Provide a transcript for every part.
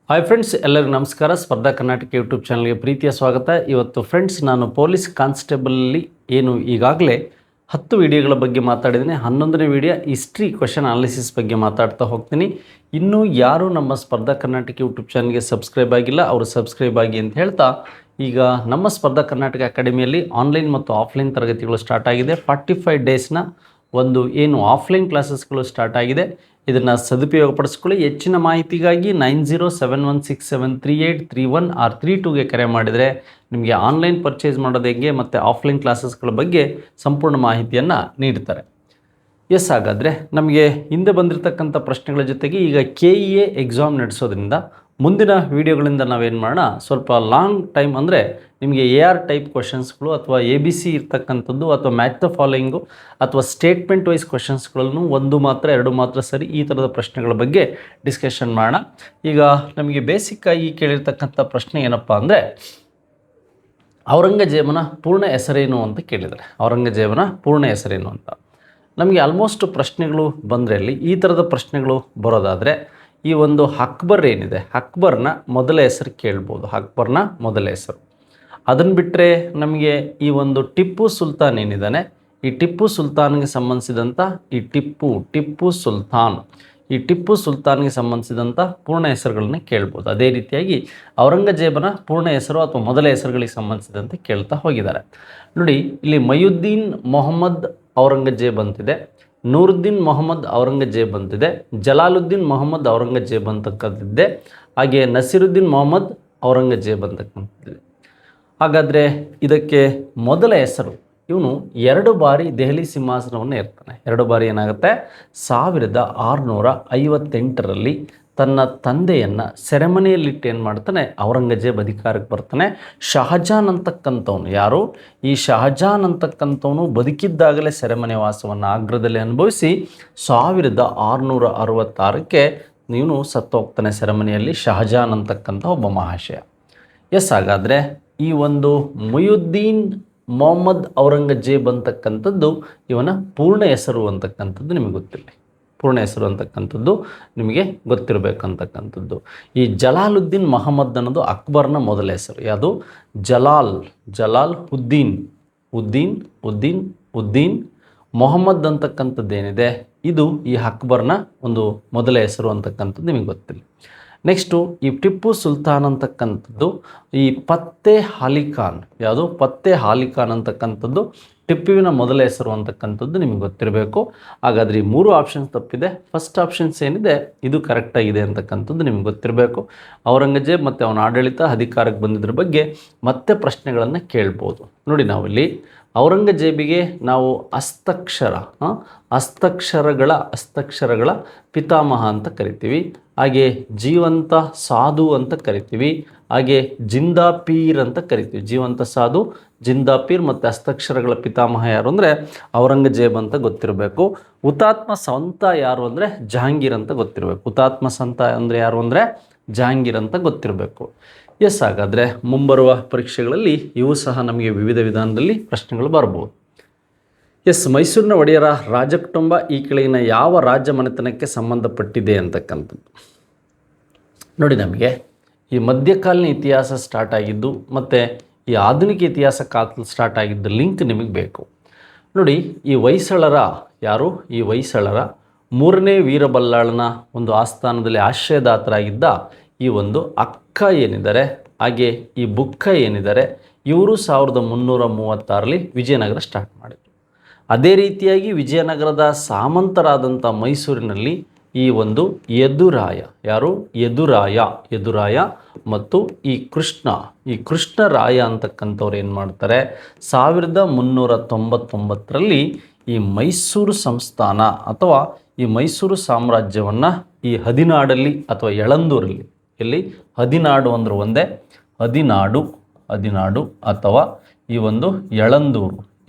Hi friends, ಎಲ್ಲರಿಗೂ ನಮಸ್ಕಾರ. ಸ್ಪರ್ಧಾ ಕರ್ನಾಟಕ ಯೂಟ್ಯೂಬ್ ಚಾನಲ್ಗೆ ಪ್ರೀತಿಯ ಸ್ವಾಗತ. ಇವತ್ತು ಫ್ರೆಂಡ್ಸ್ ನಾನು ಪೊಲೀಸ್ ಕಾನ್ಸ್ಟೇಬಲಲ್ಲಿ ಈಗಾಗಲೇ 10 ವಿಡಿಯೋಗಳ ಬಗ್ಗೆ ಮಾತಾಡಿದ್ದೀನಿ. 11ನೇ ವಿಡಿಯೋ ಹಿಸ್ಟ್ರಿ ಕ್ವೆಶನ್ ಅನಾಲಿಸಿಸ್ ಬಗ್ಗೆ ಮಾತಾಡ್ತಾ ಹೋಗ್ತೀನಿ. ಇನ್ನೂ ಯಾರು ನಮ್ಮ ಸ್ಪರ್ಧಾ ಕರ್ನಾಟಕ ಯೂಟ್ಯೂಬ್ ಚಾನಲ್ಗೆ ಸಬ್ಸ್ಕ್ರೈಬ್ ಆಗಿಲ್ಲ ಅವರು ಸಬ್ಸ್ಕ್ರೈಬ್ ಆಗಿ ಅಂತ ಹೇಳ್ತಾ, ಈಗ ನಮ್ಮ ಸ್ಪರ್ಧಾ ಕರ್ನಾಟಕ ಅಕಾಡೆಮಿಯಲ್ಲಿ ಆನ್ಲೈನ್ ಮತ್ತು ಆಫ್ಲೈನ್ ತರಗತಿಗಳು ಸ್ಟಾರ್ಟ್ ಆಗಿದೆ. 45 ಡೇಸ್ನ ಆಫ್ಲೈನ್ ಕ್ಲಾಸಸ್ಗಳು ಸ್ಟಾರ್ಟ್ ಆಗಿದೆ. ಇದನ್ನು ಸದುಪಯೋಗಪಡಿಸ್ಕೊಳ್ಳಿ. ಹೆಚ್ಚಿನ ಮಾಹಿತಿಗಾಗಿ 9071673831 ಆರ್ 32ಗೆ ಕರೆ ಮಾಡಿದರೆ ನಿಮಗೆ ಆನ್ಲೈನ್ ಪರ್ಚೇಸ್ ಮಾಡೋದು ಹೇಗೆ ಮತ್ತು ಆಫ್ಲೈನ್ ಕ್ಲಾಸಸ್ಗಳ ಬಗ್ಗೆ ಸಂಪೂರ್ಣ ಮಾಹಿತಿಯನ್ನು ನೀಡ್ತಾರೆ. ಹಾಗಾದರೆ ನಮಗೆ ಹಿಂದೆ ಬಂದಿರತಕ್ಕಂಥ ಪ್ರಶ್ನೆಗಳ ಜೊತೆಗೆ ಈಗ KEA ಎಕ್ಸಾಮ್ ನಡೆಸೋದ್ರಿಂದ ಮುಂದಿನ ವೀಡಿಯೋಗಳಿಂದ ನಾವೇನು ಮಾಡೋಣ, ಸ್ವಲ್ಪ ಲಾಂಗ್ ಟೈಮ್ ಅಂದರೆ ನಿಮಗೆ AR ಟೈಪ್ ಕ್ವಶನ್ಸ್ಗಳು ಅಥವಾ ABC ಇರ್ತಕ್ಕಂಥದ್ದು ಅಥವಾ ಮ್ಯಾಚ್ ದ ಫಾಲೋಯಿಂಗು ಅಥವಾ ಸ್ಟೇಟ್ಮೆಂಟ್ ವೈಸ್ ಕ್ವಶನ್ಸ್ಗಳನ್ನು 1 ಮಾತ್ರ 2 ಮಾತ್ರ ಸರಿ ಈ ಥರದ ಪ್ರಶ್ನೆಗಳ ಬಗ್ಗೆ ಡಿಸ್ಕಷನ್ ಮಾಡೋಣ. ಈಗ ನಮಗೆ ಬೇಸಿಕ್ಕಾಗಿ ಕೇಳಿರ್ತಕ್ಕಂಥ ಪ್ರಶ್ನೆ ಏನಪ್ಪ ಅಂದರೆ, ಔರಂಗಜೇಬನ ಪೂರ್ಣ ಹೆಸರೇನು ಅಂತ ಕೇಳಿದ್ದಾರೆ. ಔರಂಗಜೇಬನ ಪೂರ್ಣ ಹೆಸರೇನು ಅಂತ ನಮಗೆ ಆಲ್ಮೋಸ್ಟ್ ಪ್ರಶ್ನೆಗಳು ಬಂದರೆ ಅಲ್ಲಿ ಈ ಥರದ ಪ್ರಶ್ನೆಗಳು ಬರೋದಾದರೆ ಈ ಅಕ್ಬರ್ ಏನಿದೆ, ಅಕ್ಬರ್ನ ಮೊದಲ ಹೆಸರು ಕೇಳ್ಬೋದು. ಅಕ್ಬರ್ನ ಮೊದಲ ಹೆಸರು. ಅದನ್ನು ಬಿಟ್ಟರೆ ನಮಗೆ ಈ ಟಿಪ್ಪು ಸುಲ್ತಾನ್ ಏನಿದ್ದಾನೆ, ಈ ಟಿಪ್ಪು ಸುಲ್ತಾನ್ಗೆ ಸಂಬಂಧಿಸಿದಂಥ ಈ ಟಿಪ್ಪು ಸುಲ್ತಾನ್ಗೆ ಸಂಬಂಧಿಸಿದಂಥ ಪೂರ್ಣ ಹೆಸರುಗಳನ್ನ ಕೇಳ್ಬೋದು. ಅದೇ ರೀತಿಯಾಗಿ ಔರಂಗಜೇಬನ ಪೂರ್ಣ ಹೆಸರು ಅಥವಾ ಮೊದಲ ಹೆಸರುಗಳಿಗೆ ಸಂಬಂಧಿಸಿದಂತೆ ಕೇಳ್ತಾ ಹೋಗಿದ್ದಾರೆ. ನೋಡಿ, ಇಲ್ಲಿ ಮಯುದ್ದೀನ್ ಮೊಹಮ್ಮದ್ ಔರಂಗಜೇಬ್ ಅಂತಿದೆ, ನೂರುದ್ದೀನ್ ಮೊಹಮ್ಮದ್ ಔರಂಗಜೇಬ್ ಅಂತಿದೆ, ಜಲಾಲುದ್ದೀನ್ ಮೊಹಮ್ಮದ್ ಔರಂಗಜೇಬ್ ಅಂತಕ್ಕಂಥದ್ದಿದೆ, ಹಾಗೆ ನಸೀರುದ್ದೀನ್ ಮೊಹಮ್ಮದ್ ಔರಂಗಜೇಬ್ ಅಂತಕ್ಕಂಥದ್ದಿದೆ. ಹಾಗಾದರೆ ಇದಕ್ಕೆ ಮೊದಲ ಹೆಸರು, ಇವನು 2 ಬಾರಿ ದೆಹಲಿ ಸಿಂಹಾಸನವನ್ನು ಏರ್ತಾನೆ. 2 ಬಾರಿ ಏನಾಗುತ್ತೆ, 1658ರಲ್ಲಿ ತನ್ನ ತಂದೆಯನ್ನು ಸೆರೆಮನೆಯಲ್ಲಿಟ್ಟು ಏನು ಮಾಡ್ತಾನೆ, ಔರಂಗಜೇಬ್ ಅಧಿಕಾರಕ್ಕೆ ಬರ್ತಾನೆ. ಶಹಜಾನ್ ಅಂತಕ್ಕಂಥವನು ಯಾರು, ಈ ಶಹಜಾನ್ ಅಂತಕ್ಕಂಥವನು ಬದುಕಿದ್ದಾಗಲೇ ಸೆರೆಮನೆ ವಾಸವನ್ನು ಆಗ್ರಾದಲ್ಲಿ ಅನುಭವಿಸಿ 1666ಕ್ಕೆ ಇವನು ಸತ್ತೋಗ್ತಾನೆ ಸೆರೆಮನೆಯಲ್ಲಿ, ಶಹಜಾನ್ ಅಂತಕ್ಕಂಥ ಒಬ್ಬ ಮಹಾಶಯ. ಹಾಗಾದರೆ ಈ ಮುಯುದ್ದೀನ್ ಮೊಹಮ್ಮದ್ ಔರಂಗಜೇಬ್ ಅಂತಕ್ಕಂಥದ್ದು ಇವನ ಪೂರ್ಣ ಹೆಸರು ಅಂತಕ್ಕಂಥದ್ದು ನಿಮಗೆ ಗೊತ್ತಿಲ್ಲ. ಪೂರ್ಣ ಹೆಸರು ಅಂತಕ್ಕಂಥದ್ದು ನಿಮಗೆ ಗೊತ್ತಿರಬೇಕಂತಕ್ಕಂಥದ್ದು. ಈ ಜಲಾಲುದ್ದೀನ್ ಮೊಹಮ್ಮದ್ ಅನ್ನೋದು ಅಕ್ಬರ್ನ ಮೊದಲ ಹೆಸರು. ಯಾವುದು? ಜಲಾಲ್ ಉದ್ದೀನ್ ಮೊಹಮ್ಮದ್ ಅಂತಕ್ಕಂಥದ್ದೇನಿದೆ ಇದು ಈ ಅಕ್ಬರ್ನ ಮೊದಲ ಹೆಸರು ಅಂತಕ್ಕಂಥದ್ದು ನಿಮಗೆ ಗೊತ್ತಿಲ್ಲ. ನೆಕ್ಸ್ಟು ಈ ಟಿಪ್ಪು ಸುಲ್ತಾನ್ ಅಂತಕ್ಕಂಥದ್ದು ಈ ಫತ್ತೇ ಅಲಿ ಖಾನ್, ಯಾವುದು? ಫತ್ತೇ ಅಲಿ ಖಾನ್ ಅಂತಕ್ಕಂಥದ್ದು ಟಿಪ್ಪುವಿನ ಮೊದಲ ಹೆಸರು ಅಂತಕ್ಕಂಥದ್ದು ನಿಮಗೆ ಗೊತ್ತಿರಬೇಕು. ಹಾಗಾದರೆ ಈ 3 ಆಪ್ಷನ್ಸ್ ತಪ್ಪಿದೆ. ಫಸ್ಟ್ ಆಪ್ಷನ್ಸ್ ಏನಿದೆ ಇದು ಕರೆಕ್ಟಾಗಿದೆ ಅಂತಕ್ಕಂಥದ್ದು ನಿಮ್ಗೆ ಗೊತ್ತಿರಬೇಕು. ಔರಂಗಜೇಬ್ ಮತ್ತು ಅವನ ಆಡಳಿತ ಅಧಿಕಾರಕ್ಕೆ ಬಂದಿದ್ರ ಬಗ್ಗೆ ಮತ್ತೆ ಪ್ರಶ್ನೆಗಳನ್ನು ಕೇಳ್ಬೋದು. ನೋಡಿ, ನಾವಿಲ್ಲಿ ಔರಂಗಜೇಬಿಗೆ ನಾವು ಹಸ್ತಕ್ಷರಗಳ ಪಿತಾಮಹ ಅಂತ ಕರಿತೀವಿ, ಹಾಗೆ ಜೀವಂತ ಸಾಧು ಅಂತ ಕರಿತೀವಿ, ಹಾಗೆ ಜಿಂದಾಪೀರ್ ಅಂತ ಕರಿತೀವಿ. ಜೀವಂತ ಸಾಧು, ಜಿಂದಾಪೀರ್ ಮತ್ತು ಹಸ್ತಕ್ಷರಗಳ ಪಿತಾಮಹ ಯಾರು ಅಂದರೆ ಔರಂಗಜೇಬ್ ಅಂತ ಗೊತ್ತಿರಬೇಕು. ಹುತಾತ್ಮ ಸಂತ ಯಾರು ಅಂದರೆ ಜಹಾಂಗೀರ್ ಅಂತ ಗೊತ್ತಿರಬೇಕು. ಹುತಾತ್ಮ ಸಂತ ಅಂದರೆ ಯಾರು ಅಂದರೆ ಜಹಾಂಗೀರ್ ಅಂತ ಗೊತ್ತಿರಬೇಕು. ಹಾಗಾದರೆ ಮುಂಬರುವ ಪರೀಕ್ಷೆಗಳಲ್ಲಿ ಇವು ಸಹ ನಮಗೆ ವಿವಿಧ ವಿಧಾನದಲ್ಲಿ ಪ್ರಶ್ನೆಗಳು ಬರ್ಬೋದು. ಮೈಸೂರಿನ ಒಡೆಯರ ರಾಜಕುಟುಂಬ ಈ ಕೆಳಗಿನ ಯಾವ ರಾಜ್ಯ ಮನೆತನಕ್ಕೆ ಸಂಬಂಧಪಟ್ಟಿದೆ ಅಂತಕ್ಕಂಥದ್ದು. ನೋಡಿ, ನಮಗೆ ಈ ಮಧ್ಯಕಾಲೀನ ಇತಿಹಾಸ ಸ್ಟಾರ್ಟ್ ಆಗಿದ್ದು ಮತ್ತು ಈ ಆಧುನಿಕ ಇತಿಹಾಸ ಸ್ಟಾರ್ಟ್ ಆಗಿದ್ದು ಲಿಂಕ್ ನಿಮಗೆ ಬೇಕು. ನೋಡಿ, ಈ ಹೊಯ್ಸಳರ 3ನೇ ವೀರಬಲ್ಲಾಳನ ಆಸ್ಥಾನದಲ್ಲಿ ಆಶ್ರಯದಾತರಾಗಿದ್ದ ಈ ಅಕ್ಕ ಏನಿದ್ದಾರೆ, ಹಾಗೆ ಈ ಬುಕ್ಕ ಏನಿದ್ದಾರೆ, ಇವರು 1336ರಲ್ಲಿ ವಿಜಯನಗರ ಸ್ಟಾರ್ಟ್ ಮಾಡಿದರು. ಅದೇ ರೀತಿಯಾಗಿ ವಿಜಯನಗರದ ಸಾಮಂತರಾದಂಥ ಮೈಸೂರಿನಲ್ಲಿ ಈ ಯದುರಾಯ, ಯಾರು? ಯದುರಾಯ ಮತ್ತು ಈ ಕೃಷ್ಣರಾಯ ಅಂತಕ್ಕಂಥವ್ರು ಏನು ಮಾಡ್ತಾರೆ, 1399ರಲ್ಲಿ ಈ ಮೈಸೂರು ಸಂಸ್ಥಾನ ಅಥವಾ ಈ ಮೈಸೂರು ಸಾಮ್ರಾಜ್ಯವನ್ನು ಈ ಹದಿನಾಡಲ್ಲಿ ಅಥವಾ ಯಳಂದೂರಲ್ಲಿ, ಎಲ್ಲಿ ಹದಿನಾಡು ಅಂದ್ರೆ ಒಂದೇ, ಹದಿನಾಡು ಅಥವಾ ಈ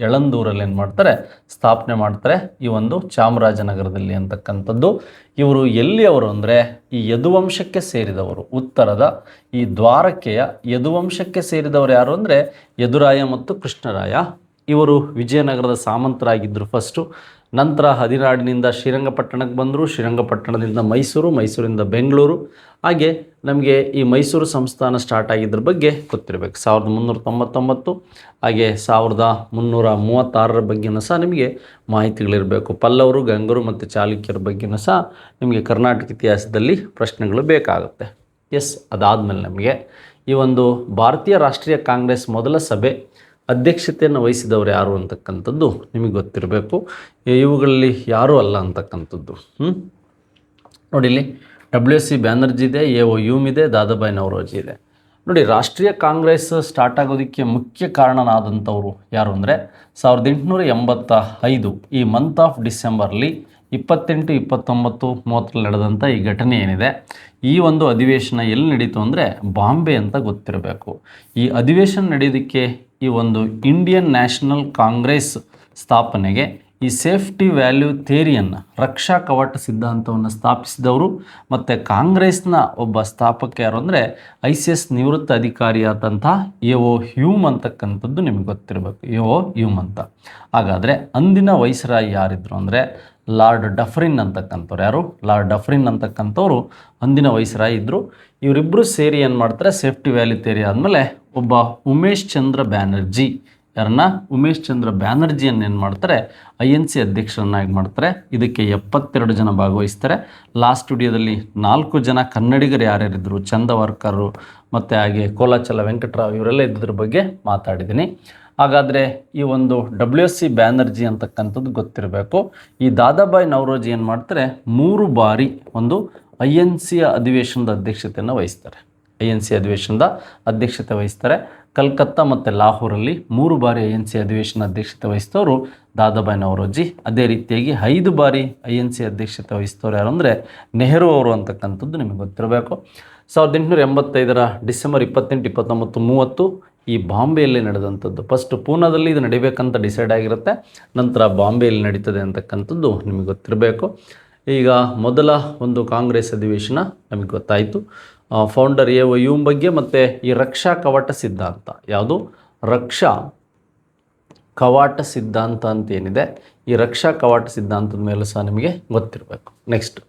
ಯಳಂದೂರಲ್ಲಿ ಏನು ಮಾಡ್ತಾರೆ, ಸ್ಥಾಪನೆ ಮಾಡ್ತಾರೆ. ಈ ಚಾಮರಾಜನಗರದಲ್ಲಿ ಅಂತಕ್ಕಂಥದ್ದು. ಇವರು ಎಲ್ಲಿಯವರು ಅಂದರೆ ಈ ಯದುವಂಶಕ್ಕೆ ಸೇರಿದವರು. ಉತ್ತರದ ಈ ದ್ವಾರಕೆಯ ಯದುವಂಶಕ್ಕೆ ಸೇರಿದವರು ಯಾರು ಅಂದರೆ ಯದುರಾಯ ಮತ್ತು ಕೃಷ್ಣರಾಯ. ಇವರು ವಿಜಯನಗರದ ಸಾಮಂತರಾಗಿದ್ದರು ಫಸ್ಟು. ನಂತರ ಹದಿನಾಡಿನಿಂದ ಶ್ರೀರಂಗಪಟ್ಟಣಕ್ಕೆ ಬಂದರು, ಶ್ರೀರಂಗಪಟ್ಟಣದಿಂದ ಮೈಸೂರು, ಮೈಸೂರಿಂದ ಬೆಂಗಳೂರು. ಹಾಗೆ ನಮಗೆ ಈ ಮೈಸೂರು ಸಂಸ್ಥಾನ ಸ್ಟಾರ್ಟ್ ಆಗಿದ್ರ ಬಗ್ಗೆ ಗೊತ್ತಿರಬೇಕು. 1399 ಹಾಗೆ 1336 ಬಗ್ಗೆನೂ ಸಹ ನಿಮಗೆ ಮಾಹಿತಿಗಳಿರಬೇಕು. ಪಲ್ಲವರು, ಗಂಗರು ಮತ್ತು ಚಾಲುಕ್ಯರ ಬಗ್ಗೆನೂ ಸಹ ನಿಮಗೆ ಕರ್ನಾಟಕ ಇತಿಹಾಸದಲ್ಲಿ ಪ್ರಶ್ನೆಗಳು ಬೇಕಾಗುತ್ತೆ. ಅದಾದಮೇಲೆ ನಮಗೆ ಈ ಒಂದು ಭಾರತೀಯ ರಾಷ್ಟ್ರೀಯ ಕಾಂಗ್ರೆಸ್ ಮೊದಲ ಸಭೆ ಅಧ್ಯಕ್ಷತೆಯನ್ನು ವಹಿಸಿದವರು ಯಾರು ಅಂತಕ್ಕಂಥದ್ದು ನಿಮಗೆ ಗೊತ್ತಿರಬೇಕು. ಇವುಗಳಲ್ಲಿ ಯಾರೂ ಅಲ್ಲ ಅಂತಕ್ಕಂಥದ್ದು. ನೋಡಿ, ಇಲ್ಲಿ WC ಬ್ಯಾನರ್ಜಿ ಇದೆ, AO ಹ್ಯೂಮ್ ಇದೆ, ದಾದಾಬಾಯಿ ನವರೋಜಿ ಇದೆ. ನೋಡಿ, ರಾಷ್ಟ್ರೀಯ ಕಾಂಗ್ರೆಸ್ ಸ್ಟಾರ್ಟ್ ಆಗೋದಕ್ಕೆ ಮುಖ್ಯ ಕಾರಣನಾದಂಥವ್ರು ಯಾರು ಅಂದರೆ 1885 ಈ ಮಂತ್ ಆಫ್ ಡಿಸೆಂಬರ್ಲಿ 28, 29, 30 ನಡೆದಂಥ ಈ ಘಟನೆ ಏನಿದೆ, ಈ ಒಂದು ಅಧಿವೇಶನ ಎಲ್ಲಿ ನಡೀತು ಅಂದರೆ ಬಾಂಬೆ ಅಂತ ಗೊತ್ತಿರಬೇಕು. ಈ ಅಧಿವೇಶನ ನಡೆಯೋದಕ್ಕೆ ಈ ಒಂದು ಇಂಡಿಯನ್ ನ್ಯಾಷನಲ್ ಕಾಂಗ್ರೆಸ್ ಸ್ಥಾಪನೆಗೆ ಈ ಸೇಫ್ಟಿ ವ್ಯಾಲ್ಯೂ ಥಿಯರಿಯನ್ನು, ರಕ್ಷಾ ಕವಾಟ ಸಿದ್ಧಾಂತವನ್ನು ಸ್ಥಾಪಿಸಿದವರು ಮತ್ತು ಕಾಂಗ್ರೆಸ್ನ ಒಬ್ಬ ಸ್ಥಾಪಕ ಯಾರು ಅಂದರೆ ICS ನಿವೃತ್ತ ಅಧಿಕಾರಿಯಾದಂಥ AO ಹ್ಯೂಮ್ ಅಂತಕ್ಕಂಥದ್ದು ನಿಮಗೆ ಗೊತ್ತಿರಬೇಕು. AO ಹ್ಯೂಮ್ ಅಂತ. ಹಾಗಾದರೆ ಅಂದಿನ ವೈಸ್ರಾಯ್ ಯಾರಿದ್ರು ಅಂದರೆ ಲಾರ್ಡ್ ಡಫರಿನ್ ಅಂತಕ್ಕಂಥವ್ರು. ಯಾರು? ಲಾರ್ಡ್ ಡಫರಿನ್ ಅಂತಕ್ಕಂಥವ್ರು ಅಂದಿನ ವೈಸ್ರಾಯ್ ಇದ್ದರು. ಇವರಿಬ್ಬರು ಸೇರಿ ಏನು ಮಾಡ್ತಾರೆ, ಸೇಫ್ಟಿ ವ್ಯಾಲಿ ಥಿಯರಿ ಆದಮೇಲೆ ಒಬ್ಬ ಉಮೇಶ್ ಚಂದ್ರ ಬ್ಯಾನರ್ಜಿ, ಯಾರನ್ನ? ಉಮೇಶ್ ಚಂದ್ರ ಬ್ಯಾನರ್ಜಿಯನ್ನು ಏನು ಮಾಡ್ತಾರೆ, INC ಅಧ್ಯಕ್ಷರನ್ನಾಗಿ ಮಾಡ್ತಾರೆ. ಇದಕ್ಕೆ 72 ಜನ ಭಾಗವಹಿಸ್ತಾರೆ. ಲಾಸ್ಟ್ ವಿಡಿಯೋದಲ್ಲಿ 4 ಜನ ಕನ್ನಡಿಗರು ಯಾರ್ಯಾರಿದ್ದರು, ಚಂದವರ್ಕರು ಮತ್ತು ಹಾಗೆ ಕೋಲಾಚಲ ವೆಂಕಟರಾವ್ ಇವರೆಲ್ಲ ಇದ್ರ ಬಗ್ಗೆ ಮಾತಾಡಿದ್ದೀನಿ. ಹಾಗಾದರೆ ಈ ಒಂದು WC ಬ್ಯಾನರ್ಜಿ ಅಂತಕ್ಕಂಥದ್ದು ಗೊತ್ತಿರಬೇಕು. ಈ ದಾದಾಬಾಯಿ ನವರೋಜಿ ಏನು ಮಾಡ್ತಾರೆ, 3 ಬಾರಿ ಒಂದು INC ಅಧಿವೇಶನದ ಅಧ್ಯಕ್ಷತೆಯನ್ನು ವಹಿಸ್ತಾರೆ. INC ಅಧಿವೇಶನದ ಅಧ್ಯಕ್ಷತೆ ವಹಿಸ್ತಾರೆ. ಕಲ್ಕತ್ತಾ ಮತ್ತು ಲಾಹೋರಲ್ಲಿ 3 ಬಾರಿ INC ಅಧಿವೇಶನ ಅಧ್ಯಕ್ಷತೆ ವಹಿಸಿದವರು ದಾದಾಬಾಯಿ ನವರೋಜಿ. ಅದೇ ರೀತಿಯಾಗಿ 5 ಬಾರಿ INC ಅಧ್ಯಕ್ಷತೆ ವಹಿಸಿದವರು ಯಾರು ಅಂದರೆ ನೆಹರು ಅವರು ಅಂತಕ್ಕಂಥದ್ದು ನಿಮಗೆ ಗೊತ್ತಿರಬೇಕು. 1885 ಡಿಸೆಂಬರ್ 28, 29, 30 ಈ ಬಾಂಬೆಯಲ್ಲಿ ನಡೆದಂಥದ್ದು. ಫಸ್ಟ್ ಪೂನಾದಲ್ಲಿ ಇದು ನಡಿಬೇಕಂತ ಡಿಸೈಡ್ ಆಗಿರುತ್ತೆ, ನಂತರ ಬಾಂಬೆಯಲ್ಲಿ ನಡೀತದೆ ಅಂತಕ್ಕಂಥದ್ದು ನಿಮಗೆ ಗೊತ್ತಿರಬೇಕು. ಈಗ ಮೊದಲ ಒಂದು ಕಾಂಗ್ರೆಸ್ ಅಧಿವೇಶನ ನಮಗೆ ಗೊತ್ತಾಯಿತು. ಫೌಂಡರ್ AO ಹ್ಯೂಮ್ ಬಗ್ಗೆ ಮತ್ತು ಈ ರಕ್ಷಾ ಕವಾಟ ಸಿದ್ಧಾಂತ, ಯಾವುದು ರಕ್ಷಾ ಕವಾಟ ಸಿದ್ಧಾಂತ ಅಂತ ಏನಿದೆ, ಈ ರಕ್ಷಾ ಕವಾಟ ಸಿದ್ಧಾಂತದ ಮೇಲೂ ಸಹ ನಿಮಗೆ ಗೊತ್ತಿರಬೇಕು. ನೆಕ್ಸ್ಟ್,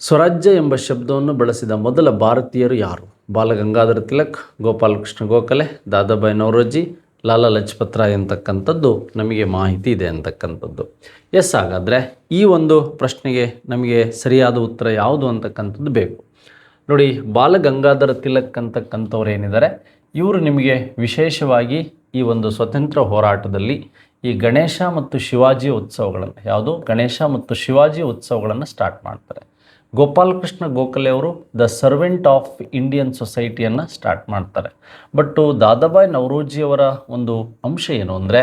ಸ್ವರಾಜ್ಯ ಎಂಬ ಶಬ್ದವನ್ನು ಬಳಸಿದ ಮೊದಲ ಭಾರತೀಯರು ಯಾರು? ಬಾಲಗಂಗಾಧರ ತಿಲಕ್, ಗೋಪಾಲಕೃಷ್ಣ ಗೋಖಲೆ, ದಾದಾಬಾಯಿ ನವರೋಜಿ, ಲಾಲಾ ಲಜಪತ್ ರಾಯ್ ಅಂತಕ್ಕಂಥದ್ದು ನಮಗೆ ಮಾಹಿತಿ ಇದೆ ಅಂತಕ್ಕಂಥದ್ದು. ಹಾಗಾದರೆ ಈ ಒಂದು ಪ್ರಶ್ನೆಗೆ ನಮಗೆ ಸರಿಯಾದ ಉತ್ತರ ಯಾವುದು ಅಂತಕ್ಕಂಥದ್ದು ಬೇಕು. ನೋಡಿ, ಬಾಲಗಂಗಾಧರ ತಿಲಕ್ ಅಂತಕ್ಕಂಥವ್ರು ಏನಿದ್ದಾರೆ, ಇವರು ನಿಮಗೆ ವಿಶೇಷವಾಗಿ ಈ ಒಂದು ಸ್ವತಂತ್ರ ಹೋರಾಟದಲ್ಲಿ ಈ ಗಣೇಶ ಮತ್ತು ಶಿವಾಜಿ ಉತ್ಸವಗಳನ್ನು, ಯಾವುದು ಗಣೇಶ ಮತ್ತು ಶಿವಾಜಿ ಉತ್ಸವಗಳನ್ನು ಸ್ಟಾರ್ಟ್ ಮಾಡ್ತಾರೆ. ಗೋಪಾಲಕೃಷ್ಣ ಗೋಖಲೆ ಅವರು ದ ಸರ್ವೆಂಟ್ ಆಫ್ ಇಂಡಿಯನ್ ಸೊಸೈಟಿಯನ್ನು ಸ್ಟಾರ್ಟ್ ಮಾಡ್ತಾರೆ. ಬಟ್ಟು ದಾದಾಬಾಯಿ ನವರೋಜಿಯವರ ಒಂದು ಅಂಶ ಏನು ಅಂದರೆ,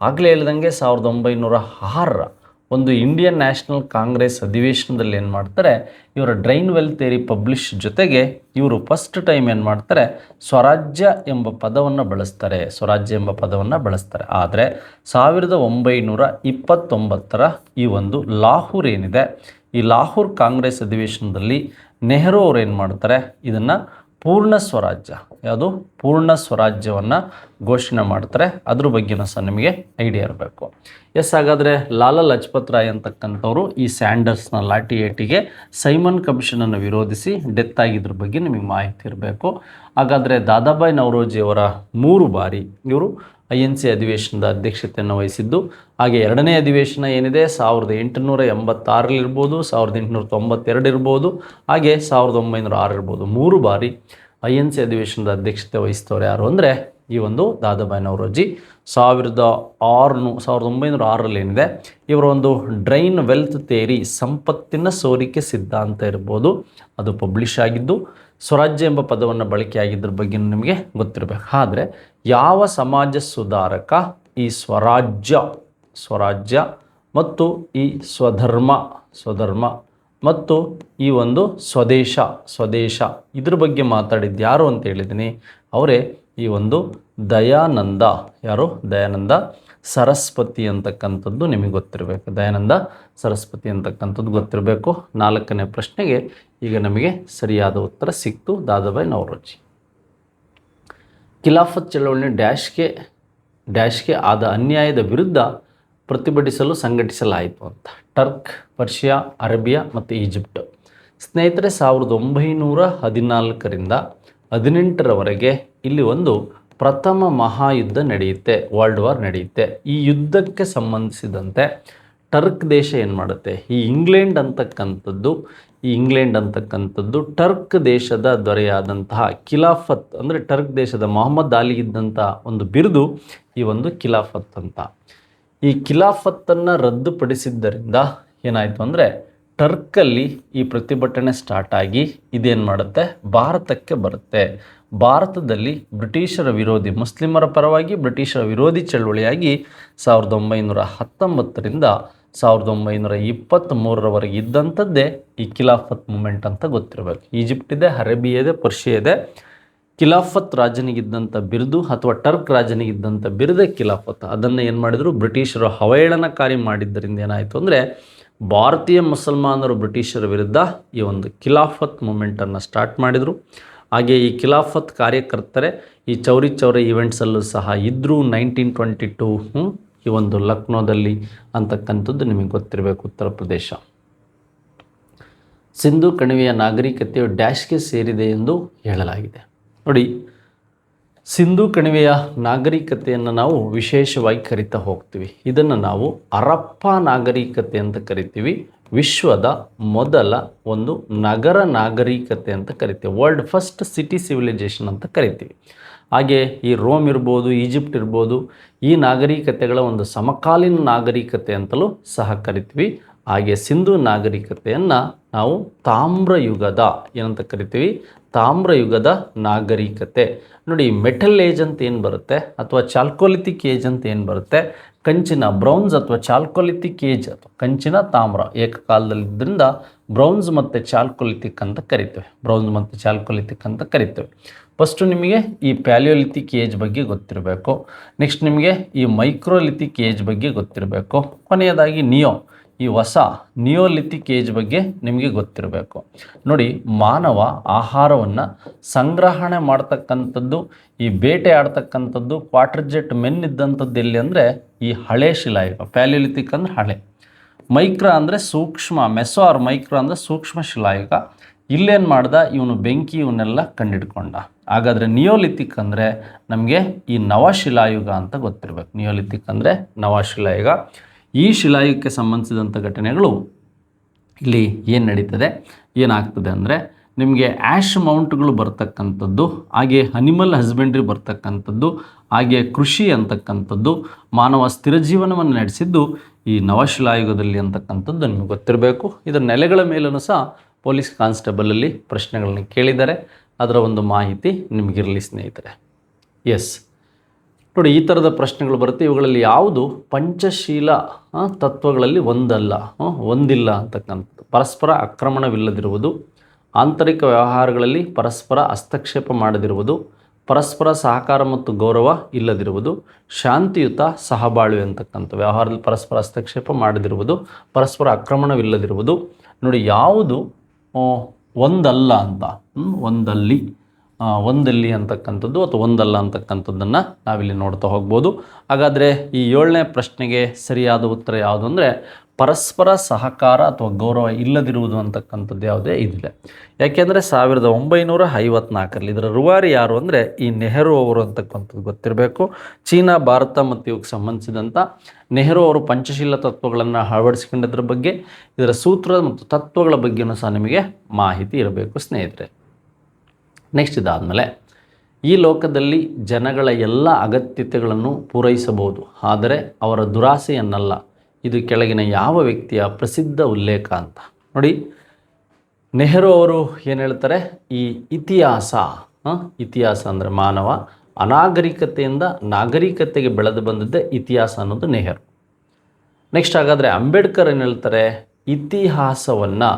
ಆಗಲೇ ಹೇಳಿದಂಗೆ 1906 ಒಂದು ಇಂಡಿಯನ್ ನ್ಯಾಷನಲ್ ಕಾಂಗ್ರೆಸ್ ಅಧಿವೇಶನದಲ್ಲಿ ಏನು ಮಾಡ್ತಾರೆ, ಇವರ ಡ್ರೈನ್ ವೆಲ್ ಥಿಯರಿ ಪಬ್ಲಿಷ್ ಜೊತೆಗೆ ಇವರು ಫಸ್ಟ್ ಟೈಮ್ ಏನು ಮಾಡ್ತಾರೆ, ಸ್ವರಾಜ್ಯ ಎಂಬ ಪದವನ್ನು ಬಳಸ್ತಾರೆ. ಸ್ವರಾಜ್ಯ ಎಂಬ ಪದವನ್ನು ಬಳಸ್ತಾರೆ. ಆದರೆ 1929 ಈ ಒಂದು ಲಾಹೋರ್ ಏನಿದೆ, ಈ ಲಾಹೋರ್ ಕಾಂಗ್ರೆಸ್ ಅಧಿವೇಶನದಲ್ಲಿ ನೆಹರು ಅವರು ಏನು ಮಾಡ್ತಾರೆ, ಇದನ್ನು ಪೂರ್ಣ ಸ್ವರಾಜ್ಯ, ಯಾವುದು ಪೂರ್ಣ ಸ್ವರಾಜ್ಯವನ್ನು ಘೋಷಣೆ ಮಾಡ್ತಾರೆ. ಅದ್ರ ಬಗ್ಗೆನೂ ಸಹ ನಿಮಗೆ ಐಡಿಯಾ ಇರಬೇಕು. ಹಾಗಾದರೆ ಲಾಲಾ ಲಜಪತ್ ರಾಯ್ ಅಂತಕ್ಕಂಥವ್ರು ಈ ಸ್ಯಾಂಡರ್ಸ್ನ ಲಾಠಿ ಏಟಿಗೆ ಸೈಮನ್ ಕಮಿಷನನ್ನು ವಿರೋಧಿಸಿ ಡೆತ್ ಆಗಿದ್ರ ಬಗ್ಗೆ ನಿಮಗೆ ಮಾಹಿತಿ ಇರಬೇಕು. ಹಾಗಾದರೆ ದಾದಾಬಾಯಿ ನವರೋಜಿಯವರ 3 ಬಾರಿ ಇವರು INC ಅಧಿವೇಶನದ ಅಧ್ಯಕ್ಷತೆಯನ್ನು ವಹಿಸಿದ್ದು. ಹಾಗೆ ಎರಡನೇ ಅಧಿವೇಶನ ಏನಿದೆ 1886 ಇರ್ಬೋದು, 1892 ಇರ್ಬೋದು, ಹಾಗೆ 1906 ಇರ್ಬೋದು. 3 ಬಾರಿ INC ಅಧಿವೇಶನದ ಅಧ್ಯಕ್ಷತೆ ವಹಿಸಿದವರು ಯಾರು ಅಂದರೆ ಈ ಒಂದು ದಾದಾಬಾಯಿ ನವರೋಜಿ. 1906 ಏನಿದೆ, ಇವರ ಒಂದು ಡ್ರೈನ್ ವೆಲ್ತ್ ಥಿಯರಿ, ಸಂಪತ್ತಿನ ಸೋರಿಕೆ ಸಿದ್ಧಾಂತ ಇರ್ಬೋದು, ಅದು ಪಬ್ಲಿಷ್ ಆಗಿದ್ದು. ಸ್ವರಾಜ್ಯ ಎಂಬ ಪದವನ್ನು ಬಳಕೆಯಾಗಿದ್ದ್ರ ಬಗ್ಗೆ ನಿಮಗೆ ಗೊತ್ತಿರಬೇಕು. ಆದರೆ ಯಾವ ಸಮಾಜ ಸುಧಾರಕ ಈ ಸ್ವರಾಜ್ಯ ಮತ್ತು ಈ ಸ್ವಧರ್ಮ ಮತ್ತು ಈ ಒಂದು ಸ್ವದೇಶ ಇದ್ರ ಬಗ್ಗೆ ಮಾತಾಡಿದ್ದು ಯಾರು ಅಂತ ಹೇಳಿದ್ದೀನಿ, ಅವರೇ ಈ ಒಂದು ದಯಾನಂದ. ಯಾರು? ದಯಾನಂದ ಸರಸ್ವತಿ ಅಂತಕ್ಕಂಥದ್ದು ನಿಮಗೆ ಗೊತ್ತಿರಬೇಕು. ದಯಾನಂದ ಸರಸ್ವತಿ ಅಂತಕ್ಕಂಥದ್ದು ಗೊತ್ತಿರಬೇಕು. 4ನೇ ಪ್ರಶ್ನೆಗೆ ಈಗ ನಮಗೆ ಸರಿಯಾದ ಉತ್ತರ ಸಿಕ್ತು, ದಾದಾಬಾಯಿ ನವರೋಜಿ. ಖಿಲಾಫತ್ ಚಳವಳಿ ಡ್ಯಾಶ್ಗೆ ಆದ ಅನ್ಯಾಯದ ವಿರುದ್ಧ ಪ್ರತಿಭಟಿಸಲು ಸಂಘಟಿಸಲಾಯಿತು ಅಂತ. ಟರ್ಕ್, ಪರ್ಷಿಯಾ, ಅರೇಬಿಯಾ ಮತ್ತು ಈಜಿಪ್ಟ್. ಸ್ನೇಹಿತರೆ, 1914ರಿಂದ 18ರವರೆಗೆ ಇಲ್ಲಿ ಒಂದು ಪ್ರಥಮ ಮಹಾಯುದ್ಧ ನಡೆಯುತ್ತೆ, ವರ್ಲ್ಡ್ ವಾರ್ ನಡೆಯುತ್ತೆ. ಈ ಯುದ್ಧಕ್ಕೆ ಸಂಬಂಧಿಸಿದಂತೆ ಟರ್ಕ್ ದೇಶ ಏನು ಮಾಡುತ್ತೆ, ಈ ಇಂಗ್ಲೆಂಡ್ ಅಂತಕ್ಕಂಥದ್ದು ಟರ್ಕ್ ದೇಶದ ದೊರೆಯಾದಂತಹ ಖಿಲಾಫತ್, ಅಂದರೆ ಟರ್ಕ್ ದೇಶದ ಮೊಹಮ್ಮದ್ ಅಲಿ ಇದ್ದಂಥ ಒಂದು ಬಿರುದು ಈ ಒಂದು ಖಿಲಾಫತ್ ಅಂತ. ಈ ಖಿಲಾಫತ್ತನ್ನು ರದ್ದುಪಡಿಸಿದ್ದರಿಂದ ಏನಾಯಿತು ಅಂದರೆ, ಟರ್ಕಲ್ಲಿ ಈ ಪ್ರತಿಭಟನೆ ಸ್ಟಾರ್ಟ್ ಆಗಿ ಇದೇನು ಮಾಡುತ್ತೆ, ಭಾರತಕ್ಕೆ ಬರುತ್ತೆ. ಭಾರತದಲ್ಲಿ ಬ್ರಿಟಿಷರ ವಿರೋಧಿ, ಮುಸ್ಲಿಮರ ಪರವಾಗಿ ಬ್ರಿಟಿಷರ ವಿರೋಧಿ ಚಳವಳಿಯಾಗಿ 1919ರಿಂದ 1923ರವರೆಗೆ ಇದ್ದಂಥದ್ದೇ ಈ ಖಿಲಾಫತ್ ಮೂಮೆಂಟ್ ಅಂತ ಗೊತ್ತಿರಬೇಕು. ಈಜಿಪ್ಟ್ ಇದೆ, ಅರೇಬಿಯಾ ಇದೆ, ಪರ್ಷಿಯಾ ಇದೆ. ಖಿಲಾಫತ್ ರಾಜನಿಗಿದ್ದಂಥ ಬಿರುದು ಅಥವಾ ಟರ್ಕ್ ರಾಜನಿಗಿದ್ದಂಥ ಬಿರುದೇ ಖಿಲಾಫತ್. ಅದನ್ನು ಏನು ಮಾಡಿದರು, ಬ್ರಿಟಿಷರು ಅವಹೇಳನಕಾರಿ ಮಾಡಿದ್ದರಿಂದ ಏನಾಯಿತು ಅಂದರೆ, ಭಾರತೀಯ ಮುಸಲ್ಮಾನರು ಬ್ರಿಟಿಷರ ವಿರುದ್ಧ ಈ ಒಂದು ಖಿಲಾಫತ್ ಮೂಮೆಂಟನ್ನು ಸ್ಟಾರ್ಟ್ ಮಾಡಿದರು. ಹಾಗೆ ಈ ಖಿಲಾಫತ್ ಕಾರ್ಯಕರ್ತರೇ ಈ ಚೌರಿ ಚೌರ ಈವೆಂಟ್ಸಲ್ಲೂ ಸಹ ಇದ್ದರು. 1922 ಈ ಒಂದು ಲಕ್ನೋದಲ್ಲಿ ಅಂತಕ್ಕಂಥದ್ದು ನಿಮಗೆ ಗೊತ್ತಿರಬೇಕು. ಉತ್ತರ ಪ್ರದೇಶ. ಸಿಂಧೂ ಕಣಿವೆಯ ನಾಗರಿಕತೆಯು ಡ್ಯಾಶ್ಗೆ ಸೇರಿದೆ ಎಂದು ಹೇಳಲಾಗಿದೆ. ನೋಡಿ, ಸಿಂಧೂ ಕಣಿವೆಯ ನಾಗರಿಕತೆಯನ್ನು ನಾವು ವಿಶೇಷವಾಗಿ ಕರಿತಾ ಹೋಗ್ತೀವಿ. ಇದನ್ನು ನಾವು ಹರಪ್ಪ ನಾಗರಿಕತೆ ಅಂತ ಕರಿತೀವಿ. ವಿಶ್ವದ ಮೊದಲ ಒಂದು ನಗರ ನಾಗರಿಕತೆ ಅಂತ ಕರಿತೀವಿ. ವರ್ಲ್ಡ್ ಫಸ್ಟ್ ಸಿಟಿ ಸಿವಿಲೈಸೇಷನ್ ಅಂತ ಕರಿತೀವಿ. ಹಾಗೆ ಈ ರೋಮ್ ಇರ್ಬೋದು, ಈಜಿಪ್ಟ್ ಇರ್ಬೋದು, ಈ ನಾಗರಿಕತೆಗಳ ಒಂದು ಸಮಕಾಲೀನ ನಾಗರಿಕತೆ ಅಂತಲೂ ಸಹ ಕರಿತೀವಿ. ಹಾಗೆ ಸಿಂಧೂ ನಾಗರಿಕತೆಯನ್ನು ನಾವು ತಾಮ್ರಯುಗದ ಏನಂತ ಕರಿತೀವಿ, ತಾಮ್ರಯುಗದ ನಾಗರಿಕತೆ. ನೋಡಿ, ಮೆಟಲ್ ಏಜ್ ಅಂತ ಏನು ಬರುತ್ತೆ ಅಥವಾ ಚಾಲ್ಕೋಲಿಥಿಕ್ ಏಜ್ ಅಂತ ಏನು ಬರುತ್ತೆ, ಕಂಚಿನ ಬ್ರೌನ್ಸ್ ಅಥವಾ ಚಾಲ್ಕೋಲಿಥಿಕ್ ಏಜ್ ಅಥವಾ ಕಂಚಿನ ತಾಮ್ರ ಏಕಕಾಲದಲ್ಲಿದ್ದರಿಂದ ಬ್ರೌನ್ಸ್ ಮತ್ತು ಚಾಲ್ಕೋಲಿಥಿಕ್ ಅಂತ ಕರಿತೇವೆ. ಫಸ್ಟು ನಿಮಗೆ ಈ ಪ್ಯಾಲಿಯೋಲಿಥಿಕ್ ಏಜ್ ಬಗ್ಗೆ ಗೊತ್ತಿರಬೇಕು. ನೆಕ್ಸ್ಟ್ ನಿಮಗೆ ಈ ಮೈಕ್ರೋಲಿಥಿಕ್ ಏಜ್ ಬಗ್ಗೆ ಗೊತ್ತಿರಬೇಕು. ಕೊನೆಯದಾಗಿ ಈ ಹೊಸ ನಿಯೋಲಿಥಿಕ್ ಏಜ್ ಬಗ್ಗೆ ನಿಮಗೆ ಗೊತ್ತಿರಬೇಕು. ನೋಡಿ, ಮಾನವ ಆಹಾರವನ್ನು ಸಂಗ್ರಹಣೆ ಮಾಡ್ತಕ್ಕಂಥದ್ದು, ಈ ಬೇಟೆ ಆಡ್ತಕ್ಕಂಥದ್ದು, ಕ್ವಾರ್ಟರ್ಜೆಟ್ ಮೆನ್ ಇದ್ದಂಥದ್ದು ಎಲ್ಲಿ ಅಂದರೆ ಈ ಹಳೆ ಶಿಲಾಯುಗ. ಪ್ಯಾಲಿಯೋಲಿಥಿಕ್ ಅಂದರೆ ಹಳೆ, ಮೈಕ್ರೋ ಅಂದರೆ ಸೂಕ್ಷ್ಮ, ಮೆಸೋ ಆರ್ ಮೈಕ್ರೋ ಅಂದರೆ ಸೂಕ್ಷ್ಮ ಶಿಲಾಯುಗ. ಇಲ್ಲೇನು ಮಾಡ್ದ, ಇವನು ಬೆಂಕಿ ಇವನ್ನೆಲ್ಲ ಕಂಡಿಡ್ಕೊಂಡ. ಹಾಗಾದರೆ ನಿಯೋಲಿಥಿಕ್ ಅಂದರೆ ನಮಗೆ ಈ ನವಶಿಲಾಯುಗ ಅಂತ ಗೊತ್ತಿರಬೇಕು. ನಿಯೋಲಿಥಿಕ್ ಅಂದರೆ ನವಶಿಲಾಯುಗ. ಈ ಶಿಲಾಯುಗಕ್ಕೆ ಸಂಬಂಧಿಸಿದಂಥ ಘಟನೆಗಳು ಇಲ್ಲಿ ಏನು ನಡೀತದೆ, ಏನಾಗ್ತದೆ ಅಂದರೆ ನಿಮಗೆ ಆ್ಯಶ್ ಮೌಂಟ್ಗಳು ಬರ್ತಕ್ಕಂಥದ್ದು, ಹಾಗೆ ಅನಿಮಲ್ ಹಸ್ಬೆಂಡ್ರಿ ಬರ್ತಕ್ಕಂಥದ್ದು, ಹಾಗೆ ಕೃಷಿ ಅಂತಕ್ಕಂಥದ್ದು, ಮಾನವ ಸ್ಥಿರ ಜೀವನವನ್ನು ನಡೆಸಿದ್ದು ಈ ನವಶಿಲಾಯುಗದಲ್ಲಿ ಅಂತಕ್ಕಂಥದ್ದು ನಿಮಗೆ ಗೊತ್ತಿರಬೇಕು. ಇದರ ನೆಲೆಗಳ ಮೇಲೂ ಸಹ ಪೊಲೀಸ್ ಕಾನ್ಸ್ಟೇಬಲಲ್ಲಿ ಪ್ರಶ್ನೆಗಳನ್ನ ಕೇಳಿದ್ದಾರೆ. ಅದರ ಒಂದು ಮಾಹಿತಿ ನಿಮಗಿರಲಿ ಸ್ನೇಹಿತರೆ. ಎಸ್, ನೋಡಿ, ಈ ಥರದ ಪ್ರಶ್ನೆಗಳು ಬರುತ್ತೆ. ಇವುಗಳಲ್ಲಿ ಯಾವುದು ಪಂಚಶೀಲ ತತ್ವಗಳಲ್ಲಿ ಒಂದಿಲ್ಲ ಅಂತಕ್ಕಂಥದ್ದು. ಪರಸ್ಪರ ಆಕ್ರಮಣವಿಲ್ಲದಿರುವುದು, ಆಂತರಿಕ ವ್ಯವಹಾರಗಳಲ್ಲಿ ಪರಸ್ಪರ ಹಸ್ತಕ್ಷೇಪ ಮಾಡದಿರುವುದು, ಪರಸ್ಪರ ಸಹಕಾರ ಮತ್ತು ಗೌರವ ಇಲ್ಲದಿರುವುದು, ಶಾಂತಿಯುತ ಸಹಬಾಳ್ವೆ ಅಂತಕ್ಕಂಥ ವ್ಯವಹಾರದಲ್ಲಿ ಪರಸ್ಪರ ಹಸ್ತಕ್ಷೇಪ ಮಾಡದಿರುವುದು, ಪರಸ್ಪರ ಆಕ್ರಮಣವಿಲ್ಲದಿರುವುದು. ನೋಡಿ, ಯಾವುದು ಒಂದಲ್ಲ ಅಂತ, ಒಂದಲ್ಲಿ ಅಂತಕ್ಕಂಥದ್ದು ಅಥವಾ ಒಂದಲ್ಲ ಅಂತಕ್ಕಂಥದ್ದನ್ನು ನಾವಿಲ್ಲಿ ನೋಡ್ತಾ ಹೋಗ್ಬೋದು. ಹಾಗಾದರೆ ಈ 7ನೇ ಪ್ರಶ್ನೆಗೆ ಸರಿಯಾದ ಉತ್ತರ ಯಾವುದು ಅಂದರೆ ಪರಸ್ಪರ ಸಹಕಾರ ಅಥವಾ ಗೌರವ ಇಲ್ಲದಿರುವುದು ಅಂತಕ್ಕಂಥದ್ದು ಯಾವುದೇ ಇದಿಲ್ಲ. ಯಾಕೆಂದರೆ 1954ರಲ್ಲಿ ಇದರ ರೂವಾರಿ ಯಾರು ಅಂದರೆ ಈ ನೆಹರು ಅವರು ಅಂತಕ್ಕಂಥದ್ದು ಗೊತ್ತಿರಬೇಕು. ಚೀನಾ, ಭಾರತ ಮತ್ತು ಇವಕ್ಕೆ ಸಂಬಂಧಿಸಿದಂಥ ನೆಹರು ಅವರು ಪಂಚಶೀಲ ತತ್ವಗಳನ್ನು ಅಳವಡಿಸಿಕೊಂಡಿದ್ರ ಬಗ್ಗೆ, ಇದರ ಸೂತ್ರ ಮತ್ತು ತತ್ವಗಳ ಬಗ್ಗೆಯೂ ಸಹ ನಿಮಗೆ ಮಾಹಿತಿ ಇರಬೇಕು ಸ್ನೇಹಿತರೆ. ನೆಕ್ಸ್ಟ್ ಇದಾದಮೇಲೆ, ಈ ಲೋಕದಲ್ಲಿ ಜನಗಳ ಎಲ್ಲ ಅಗತ್ಯತೆಗಳನ್ನು ಪೂರೈಸಬಹುದು, ಆದರೆ ಅವರ ದುರಾಸೆಯನ್ನಲ್ಲ. ಇದು ಕೆಳಗಿನ ಯಾವ ವ್ಯಕ್ತಿಯ ಪ್ರಸಿದ್ಧ ಉಲ್ಲೇಖ ಅಂತ. ನೋಡಿ, ನೆಹರು ಅವರು ಏನು ಹೇಳ್ತಾರೆ, ಈ ಇತಿಹಾಸ ಅಂದರೆ ಮಾನವ ಅನಾಗರಿಕತೆಯಿಂದ ನಾಗರಿಕತೆಗೆ ಬೆಳೆದು ಬಂದದ್ದೇ ಇತಿಹಾಸ ಅನ್ನೋದು ನೆಹರು. ನೆಕ್ಸ್ಟ್ ಹಾಗಾದರೆ ಅಂಬೇಡ್ಕರ್ ಏನು ಹೇಳ್ತಾರೆ, ಇತಿಹಾಸವನ್ನು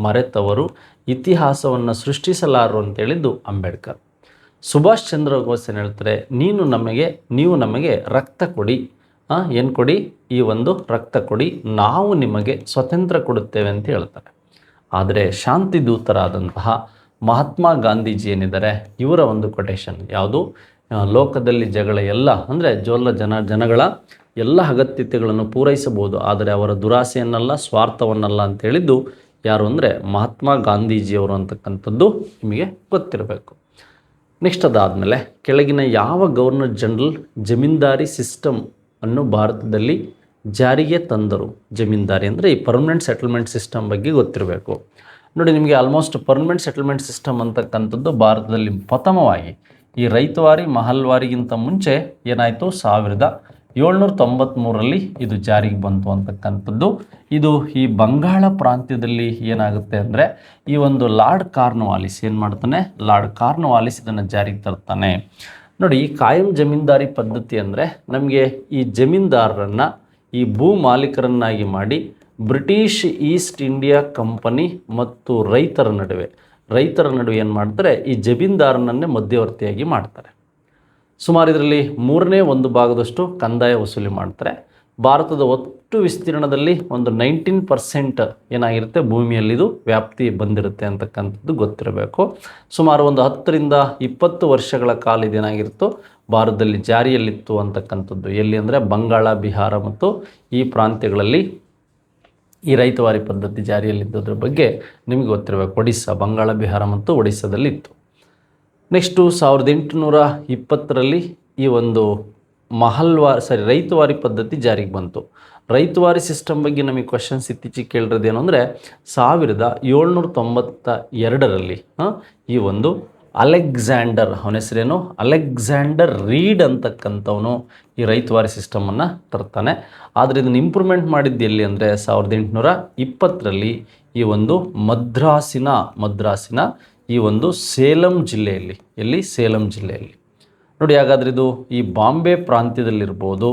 ಮರೆತವರು ಇತಿಹಾಸವನ್ನು ಸೃಷ್ಟಿಸಲಾರರು ಅಂತೇಳಿದ್ದು ಅಂಬೇಡ್ಕರ್. ಸುಭಾಷ್ ಚಂದ್ರ ಬೋಸ್ ಏನು ಹೇಳ್ತಾರೆ, ನೀವು ನಮಗೆ ರಕ್ತ ಕೊಡಿ, ಏನು ಕೊಡಿ, ಈ ಒಂದು ರಕ್ತ ಕೊಡಿ, ನಾವು ನಿಮಗೆ ಸ್ವಾತಂತ್ರ್ಯ ಕೊಡುತ್ತೇವೆ ಅಂತ ಹೇಳ್ತಾರೆ. ಆದರೆ ಶಾಂತಿ ದೂತರಾದಂತಹ ಮಹಾತ್ಮ ಗಾಂಧೀಜಿ ಏನಿದ್ದಾರೆ, ಇವರ ಒಂದು ಕೊಟೇಶನ್ ಯಾವುದು, ಲೋಕದಲ್ಲಿ ಜಗಳ ಎಲ್ಲ ಅಂದರೆ ಜನಗಳ ಎಲ್ಲ ಅಗತ್ಯತೆಗಳನ್ನು ಪೂರೈಸಬಹುದು, ಆದರೆ ಅವರ ದುರಾಸೆಯನ್ನಲ್ಲ, ಸ್ವಾರ್ಥವನ್ನಲ್ಲ ಅಂತ ಹೇಳಿದ್ದು ಯಾರು ಅಂದರೆ ಮಹಾತ್ಮ ಗಾಂಧೀಜಿಯವರು ಅಂತಕ್ಕಂಥದ್ದು ನಿಮಗೆ ಗೊತ್ತಿರಬೇಕು. ನೆಕ್ಸ್ಟ್ ಅದಾದಮೇಲೆ ಕೆಳಗಿನ ಯಾವ ಗವರ್ನರ್ ಜನರಲ್ ಜಮೀನ್ದಾರಿ ಸಿಸ್ಟಮ್ ಅನ್ನು ಭಾರತದಲ್ಲಿ ಜಾರಿಗೆ ತಂದರು? ಜಮೀನ್ದಾರಿ ಅಂದರೆ ಈ ಪರ್ಮನೆಂಟ್ ಸೆಟಲ್ಮೆಂಟ್ ಸಿಸ್ಟಮ್ ಬಗ್ಗೆ ಗೊತ್ತಿರಬೇಕು. ನೋಡಿ, ನಿಮಗೆ ಆಲ್ಮೋಸ್ಟ್ ಪರ್ಮನೆಂಟ್ ಸೆಟಲ್ಮೆಂಟ್ ಸಿಸ್ಟಮ್ ಅಂತಕ್ಕಂಥದ್ದು ಭಾರತದಲ್ಲಿ ಪ್ರಥಮವಾಗಿ ಈ ರೈತವಾರಿ ಮಹಲ್ವಾರಿಗಿಂತ ಮುಂಚೆ ಏನಾಯಿತು, 1793ರಲ್ಲಿ ಇದು ಜಾರಿಗೆ ಬಂತು ಅಂತಕ್ಕಂಥದ್ದು. ಇದು ಈ ಬಂಗಾಳ ಪ್ರಾಂತ್ಯದಲ್ಲಿ ಏನಾಗುತ್ತೆ ಅಂದರೆ ಈ ಒಂದು ಲಾರ್ಡ್ ಕಾರ್ನ್ವಾಲಿಸ್ ಏನು ಮಾಡ್ತಾನೆ, ಲಾರ್ಡ್ ಕಾರ್ನ್ವಾಲಿಸ್ ಇದನ್ನು ಜಾರಿಗೆ ತರ್ತಾನೆ. ನೋಡಿ, ಈ ಕಾಯಂ ಜಮೀನ್ದಾರಿ ಪದ್ಧತಿ ಅಂದರೆ ನಮಗೆ ಈ ಜಮೀನ್ದಾರರನ್ನು ಈ ಭೂ ಮಾಲೀಕರನ್ನಾಗಿ ಮಾಡಿ ಬ್ರಿಟಿಷ್ ಈಸ್ಟ್ ಇಂಡಿಯಾ ಕಂಪನಿ ಮತ್ತು ರೈತರ ನಡುವೆ ಏನು ಮಾಡ್ತಾರೆ, ಈ ಜಮೀನ್ದಾರನನ್ನೇ ಮಧ್ಯವರ್ತಿಯಾಗಿ ಮಾಡ್ತಾರೆ. ಸುಮಾರು ಇದರಲ್ಲಿ 1/3 ಕಂದಾಯ ವಸೂಲಿ ಮಾಡ್ತಾರೆ. ಭಾರತದ ಒಟ್ಟು ವಿಸ್ತೀರ್ಣದಲ್ಲಿ ಒಂದು 19% ಏನಾಗಿರುತ್ತೆ, ಭೂಮಿಯಲ್ಲಿದು ವ್ಯಾಪ್ತಿ ಬಂದಿರುತ್ತೆ ಅಂತಕ್ಕಂಥದ್ದು ಗೊತ್ತಿರಬೇಕು. ಸುಮಾರು ಒಂದು 10 ರಿಂದ 20 ವರ್ಷಗಳ ಕಾಲ ಇದೇನಾಗಿರುತ್ತೋ ಭಾರತದಲ್ಲಿ ಜಾರಿಯಲ್ಲಿತ್ತು ಅಂತಕ್ಕಂಥದ್ದು. ಎಲ್ಲಿ ಅಂದರೆ ಬಂಗಾಳ, ಬಿಹಾರ ಮತ್ತು ಈ ಪ್ರಾಂತ್ಯಗಳಲ್ಲಿ ಈ ರೈತವಾರಿ ಪದ್ಧತಿ ಜಾರಿಯಲ್ಲಿದ್ದದ್ರ ಬಗ್ಗೆ ನಿಮಗೆ ಗೊತ್ತಿರಬೇಕು. ಒಡಿಸ್ಸಾ, ಬಂಗಾಳ, ಬಿಹಾರ ಮತ್ತು ಒಡಿಸ್ಸಾದಲ್ಲಿತ್ತು. ನೆಕ್ಸ್ಟು 1820ರಲ್ಲಿ ಈ ಒಂದು ರೈತವಾರಿ ಪದ್ಧತಿ ಜಾರಿಗೆ ಬಂತು. ರೈತವಾರಿ ಸಿಸ್ಟಮ್ ಬಗ್ಗೆ ನಮಗೆ ಕ್ವಶನ್ಸ್ ಇತ್ತೀಚೆಗೆ ಕೇಳಿರೋದೇನು ಅಂದರೆ 1792ರಲ್ಲಿ ಈ ಒಂದು ಅಲೆಕ್ಸಾಂಡರ್, ಅವನ ಹೆಸರೇನು, ಅಲೆಕ್ಸಾಂಡರ್ ರೀಡ್ ಅಂತಕ್ಕಂಥವನು ಈ ರೈತವಾರಿ ಸಿಸ್ಟಮನ್ನು ತರ್ತಾನೆ. ಆದರೆ ಇದನ್ನು ಇಂಪ್ರೂವ್ಮೆಂಟ್ ಮಾಡಿದ್ದು ಎಲ್ಲಿ ಅಂದರೆ 1820ರಲ್ಲಿ ಈ ಒಂದು ಮದ್ರಾಸಿನ ಈ ಒಂದು ಸೇಲಂ ಜಿಲ್ಲೆಯಲ್ಲಿ, ಸೇಲಂ ಜಿಲ್ಲೆಯಲ್ಲಿ. ನೋಡಿ, ಹಾಗಾದರೆ ಇದು ಈ ಬಾಂಬೆ ಪ್ರಾಂತ್ಯದಲ್ಲಿರ್ಬೋದು,